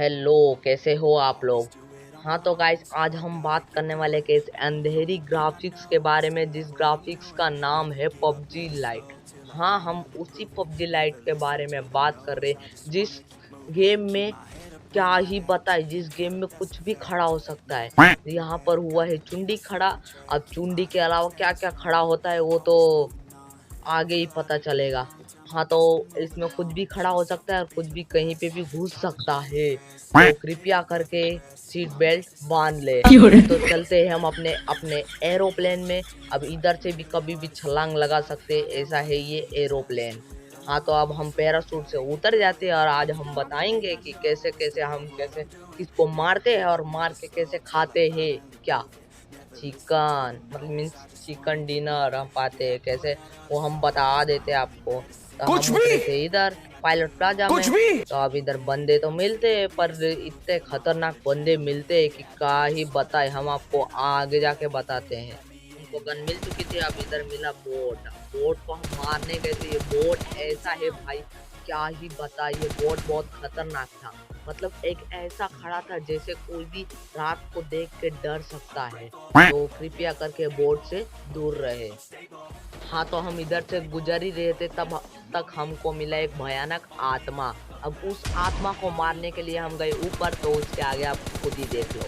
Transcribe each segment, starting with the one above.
Hello, कैसे हो आप लोग। हाँ तो गाइस, आज हम बात करने वाले के इस अंधेरी ग्राफिक्स के बारे में, जिस ग्राफिक्स का नाम है पबजी लाइट। हाँ, हम उसी पबजी लाइट के बारे में बात कर रहे हैं, जिस गेम में क्या ही बताए, जिस गेम में कुछ भी खड़ा हो सकता है। यहाँ पर हुआ है चुंडी खड़ा। अब चुंडी के अलावा क्या क्या खड़ा होता है वो तो आगे ही पता चलेगा। हाँ तो इसमें कुछ भी खड़ा हो सकता है और कुछ भी कहीं पे भी घुस सकता है, तो कृपया करके सीट बेल्ट बांध ले। तो चलते हैं हम अपने अपने एरोप्लेन में। अब इधर से भी कभी भी छलांग लगा सकते, ऐसा है ये एरोप्लेन। हाँ तो अब हम पैराशूट से उतर जाते हैं और आज हम बताएंगे कि कैसे कैसे हम कैसे किसको मारते हैं और मार के कैसे खाते हैं। क्या चिकन मतलब मीन्स चिकन डिनर हम पाते हैं कैसे, वो हम बता देते आपको। तो कुछ हम भी उतरे थे इधर पायलट प्लाजा कुछ में। भी तो अब इधर बंदे तो मिलते हैं, पर इतने खतरनाक बंदे मिलते हैं कि क्या ही बताए, हम आपको आगे जाके बताते हैं। उनको गन मिल चुकी थी, अब इधर मिला बोट। बोट को हम मारने गए थे। ये बोट ऐसा है भाई, क्या ही बताइए, बोट बहुत खतरनाक था। मतलब एक ऐसा खड़ा था जैसे कोई भी रात को देख के डर सकता है, तो कृपया करके बोट से दूर रहे। हाँ तो हम इधर से गुजर ही रहे थे, तब तक हमको मिला एक भयानक आत्मा। अब उस आत्मा को मारने के लिए हम गए ऊपर, तो उसके आगे आप खुद ही देख लो।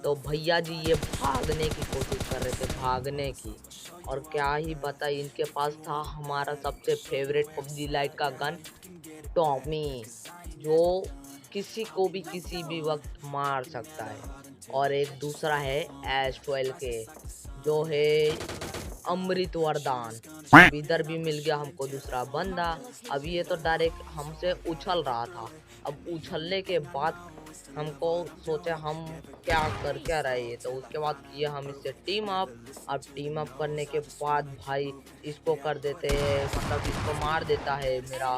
तो भैया जी ये भागने की कोशिश कर रहे थे, भागने की। और क्या ही बताइए, इनके पास था हमारा सबसे फेवरेट पबजी लाइट का गन, टॉमी, जो किसी को भी किसी भी वक्त मार सकता है। और एक दूसरा है एश 12 के, जो है अमृत वरदान। अब इधर भी मिल गया हमको दूसरा बंदा। अब ये तो डायरेक्ट हमसे उछल रहा था। अब उछलने के बाद हमको सोचे हम क्या रहे हैं, तो उसके बाद किया हम इससे टीम अप। अब टीम अप करने के बाद भाई इसको कर देते हैं, मतलब इसको मार देता है मेरा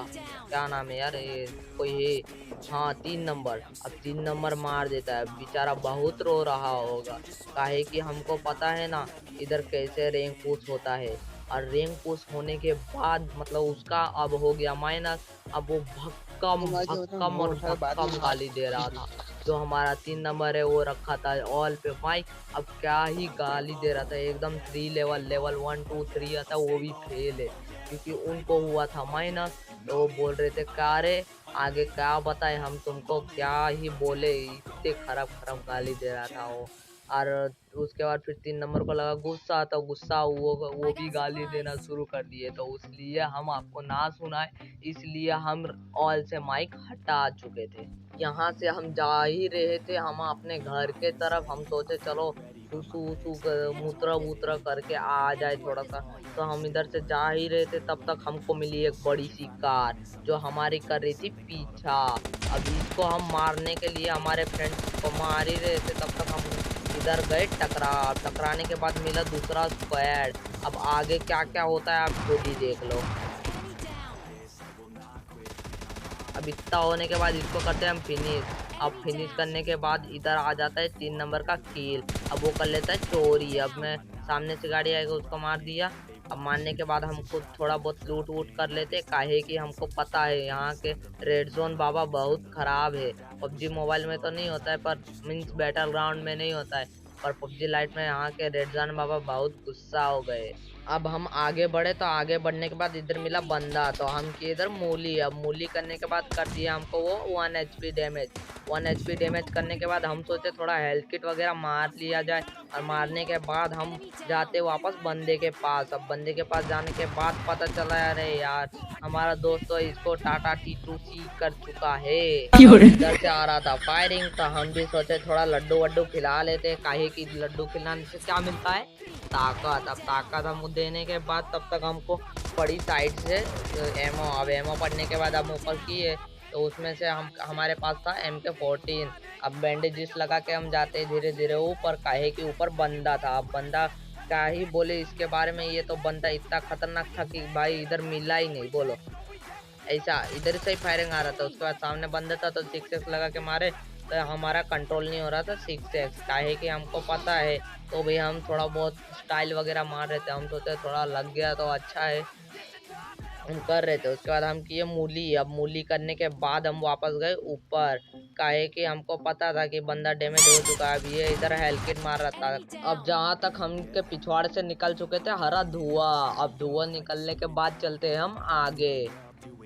क्या नाम है यार, ये कोई है, हाँ 3 नंबर। अब 3 नंबर मार देता है, बेचारा बहुत रो रहा होगा। काहे कि हमको पता है ना इधर कैसे रैंक पुश होता है। और रैंक पुश होने के बाद मतलब उसका अब हो गया माइनस। अब वो भक्कम भक्कम और भक्कम गाली दे रहा था। जो हमारा 3 नंबर है वो रखा था ऑल पे माइक। अब क्या ही गाली दे रहा था, एकदम 3 लेवल, लेवल 1 2 3 आता वो भी फेल है, क्योंकि उनको हुआ था माइनस। तो वो बोल रहे थे क्या रे, आगे क्या बताए हम तुमको, क्या ही बोले, इतने खराब खराब गाली दे रहा था वो। और उसके बाद फिर 3 नंबर को लगा गुस्सा, तो गुस्सा वो भी गाली देना शुरू कर दिए। तो इसलिए हम आपको ना सुनाए, इसलिए हम ऑल से माइक हटा चुके थे। यहाँ से हम जा ही रहे थे हम अपने घर के तरफ। हम सोचे चलो सुसु उसु मूत्रा वूत्रा करके आ जाए थोड़ा सा। तो हम इधर से जा ही रहे थे, तब तक हमको मिली एक बड़ी सी कार जो हमारी कर रही थी पीछा। अभी इसको हम मारने के लिए हमारे फ्रेंड्स को मार ही रहे थे, तब तक हम इधर गए टकराने के बाद मिला दूसरा स्क्वाड। अब आगे क्या क्या होता है आप खुद ही देख लो। अब इतना होने के बाद इसको करते हैं हम फिनिश। अब फिनिश करने के बाद इधर आ जाता है 3 नंबर का कील। अब वो कर लेता है चोरी। अब मैं सामने से गाड़ी आएगा उसको मार दिया। अब मारने के बाद हम खुद थोड़ा बहुत लूट वूट कर लेते, काहे कि हमको पता है यहाँ के रेड जोन बाबा बहुत खराब है। पबजी मोबाइल में तो नहीं होता है, पर मीन्स बैटल ग्राउंड में नहीं होता है, पर पबजी लाइट में यहाँ के रेड जोन बाबा बहुत गुस्सा हो गए। अब हम आगे बढ़े, तो आगे बढ़ने के बाद इधर मिला बंदा, तो हम किए इधर मूली। अब मूली करने के बाद कर दिया हमको वो 1 HP डैमेज। 1 HP डैमेज करने के बाद हम सोचे थोड़ा हेल्थ किट वगैरह मार लिया जाए। और मारने के बाद हम जाते वापस बंदे के पास। अब बंदे के पास जाने के बाद पता चला अरे यार हमारा दोस्त तो इसको टाटा T2C कर चुका है। इधर से आ रहा था फायरिंग, तो हम भी सोचे थोड़ा लड्डू वड्डू खिला लेते, काहे कि लड्डू खिलाने से क्या मिलता है, ताकत। अब ताकत हम देने के बाद तब तक हमको पड़ी साइड से एमओ। अब एमओ पड़ने के बाद हम ऊपर किए, तो उसमें से हम हमारे पास था MK14। अब बैंडेजेस लगा के हम जाते धीरे धीरे ऊपर, काहे कि ऊपर बंदा था। अब बंदा क्या ही बोले इसके बारे में, ये तो बंदा इतना खतरनाक था कि भाई इधर मिला ही नहीं, बोलो ऐसा। इधर से ही फायरिंग आ रहा था, उसके बाद सामने बंदा था तो 6x लगा के मारे, तो हमारा कंट्रोल नहीं हो रहा था 6x, काहे कि हमको पता है। तो भाई हम थोड़ा बहुत स्टाइल वगैरह मार रहे थे, हम सोचे थोड़ा लग गया तो अच्छा है। हम कर रहे थे। उसके बाद हम किए मूली। अब मूली करने के बाद हम वापस गए ऊपर, काहे कि हमको पता था कि बंदा डैमेज हो चुका है। अब ये इधर हेल्किट मार रहा था। अब जहाँ तक हम के पिछवाड़े से निकल चुके थे हरा धुआं। अब धुआं निकलने के बाद चलते हैं हम आगे।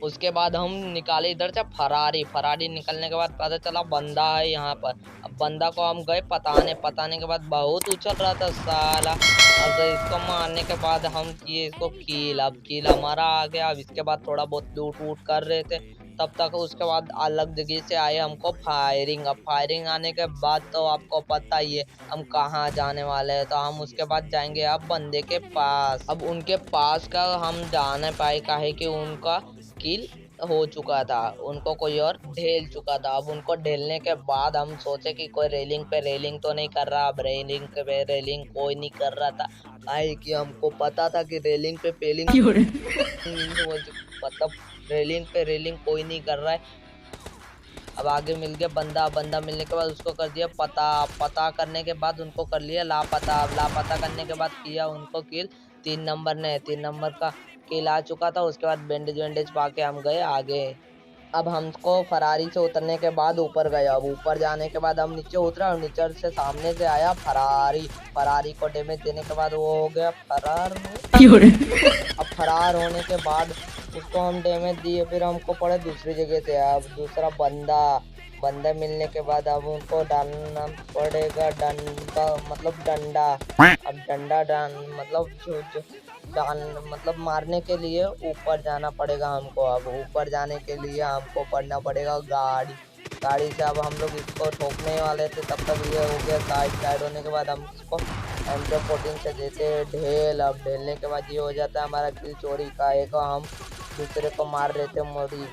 उसके बाद हम निकाले इधर से फरारी। फरारी निकलने के बाद पता चला बंदा है यहाँ पर। अब बंदा को हम गए पताने के बाद बहुत उछल रहा था साला। अब तो इसको मारने के बाद हम किए इसको किल। अब किल हमारा आ गया। अब इसके बाद थोड़ा बहुत लूट वूट कर रहे थे तब तक। उसके बाद अलग जगह से आए हमको फायरिंग। अब फायरिंग आने के बाद तो आपको पता ही है हम कहाँ जाने वाले हैं। तो हम उसके बाद जाएंगे अब बंदे के पास। अब उनके पास का हम जा नहीं पाए काहे कि उनका किल हो चुका था, उनको कोई और ढेल चुका था। अब उनको ढेलने के बाद हम सोचे कि कोई रेलिंग पे रेलिंग तो नहीं कर रहा। अब रेलिंग पे रेलिंग कोई नहीं कर रहा था, काहे कि हमको पता था कि रेलिंग पे पेलिंग मतलब रेलिंग पे रेलिंग कोई नहीं कर रहा है। अब आगे मिल गया बंदा। बंदा मिलने के बाद उसको कर दिया पता। पता करने के बाद उनको कर लिया लापता। अब लापता करने के बाद किया उनको किल। 3 नंबर ने 3 नंबर का किल आ चुका था। उसके बाद बैंडेज वैंडेज पा के हम गए आगे। अब हमको फरारी से उतरने के बाद ऊपर गए। अब ऊपर जाने के बाद हम नीचे उतरे और नीचे से सामने से आया फरारी। फरारी को डैमेज देने के बाद वो हो गया फरार। अब फरार होने के बाद उसको हम डैमेज दिए, फिर हमको पड़े दूसरी जगह से। अब दूसरा बंदा बंदा मिलने के बाद अब उनको डालना पड़ेगा डंडा मतलब डंडा। अब डंडा डाल मतलब जो डाल मतलब मारने के लिए ऊपर जाना पड़ेगा हमको। अब ऊपर जाने के लिए हमको पड़ना पड़ेगा गाड़ी। गाड़ी से अब हम लोग इसको ठोकने वाले थे तब तक ये हो गया साइड होने के बाद हम इसको M14 से देते हैं ढेल। अब ढेलने के बाद ये हो जाता है हमारा किल चोरी का। एक हम दूसरे को मार रहे थे मोरी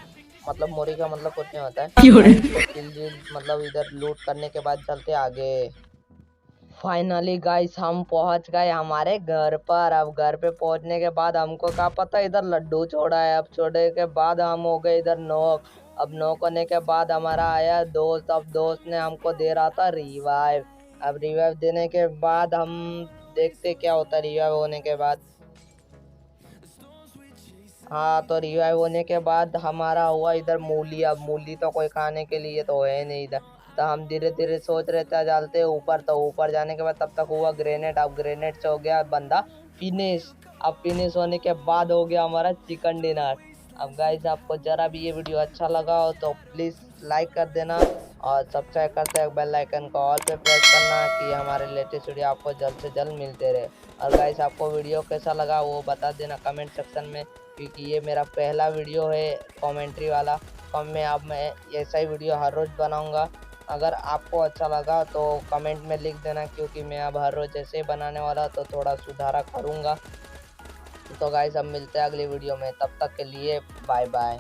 मतलब मोरी का मतलब कुछ नहीं होता है किल मतलब इधर लूट करने के बाद चलते आगे। फाइनली गाइस हम पहुंच गए हमारे घर पर। अब घर पे पहुंचने के बाद हमको क्या पता इधर लड्डू छोड़ा है। अब छोड़े के बाद हम हो गए इधर नॉक। अब नॉक होने के बाद हमारा आया दोस्त। अब दोस्त ने हमको दे रहा था रिवाइव। अब रिवाइव देने के बाद हम देखते क्या होता है रिवाइव होने के बाद। हाँ तो रिवाइव होने के बाद हमारा हुआ इधर मूली। अब मूली तो कोई खाने के लिए तो है नहीं इधर। तो हम धीरे धीरे सोच रहे थे चलते ऊपर। तो ऊपर जाने के बाद तब तक हुआ ग्रेनेड। अब ग्रेनेड से हो गया बंदा फिनिश। अब फिनिश होने के बाद हो गया हमारा चिकन डिनर। अब गाइस आपको जरा भी ये वीडियो अच्छा लगा हो तो प्लीज़ लाइक कर देना और सब्सक्राइब करते बेल आइकन को ऑल पे प्रेस करना कि हमारे लेटेस्ट वीडियो आपको जल्द से जल्द मिलते रहे। और गाइस आपको वीडियो कैसा लगा वो बता देना कमेंट सेक्शन में, क्योंकि ये मेरा पहला वीडियो है कमेंट्री वाला। अब मैं ऐसा ही वीडियो हर रोज़ बनाऊंगा। अगर आपको अच्छा लगा तो कमेंट में लिख देना, क्योंकि मैं अब हर रोज़ ऐसे ही बनाने वाला तो थोड़ा सुधारा करूंगा। तो गाइस अब मिलते हैं अगली वीडियो में, तब तक के लिए बाय बाय।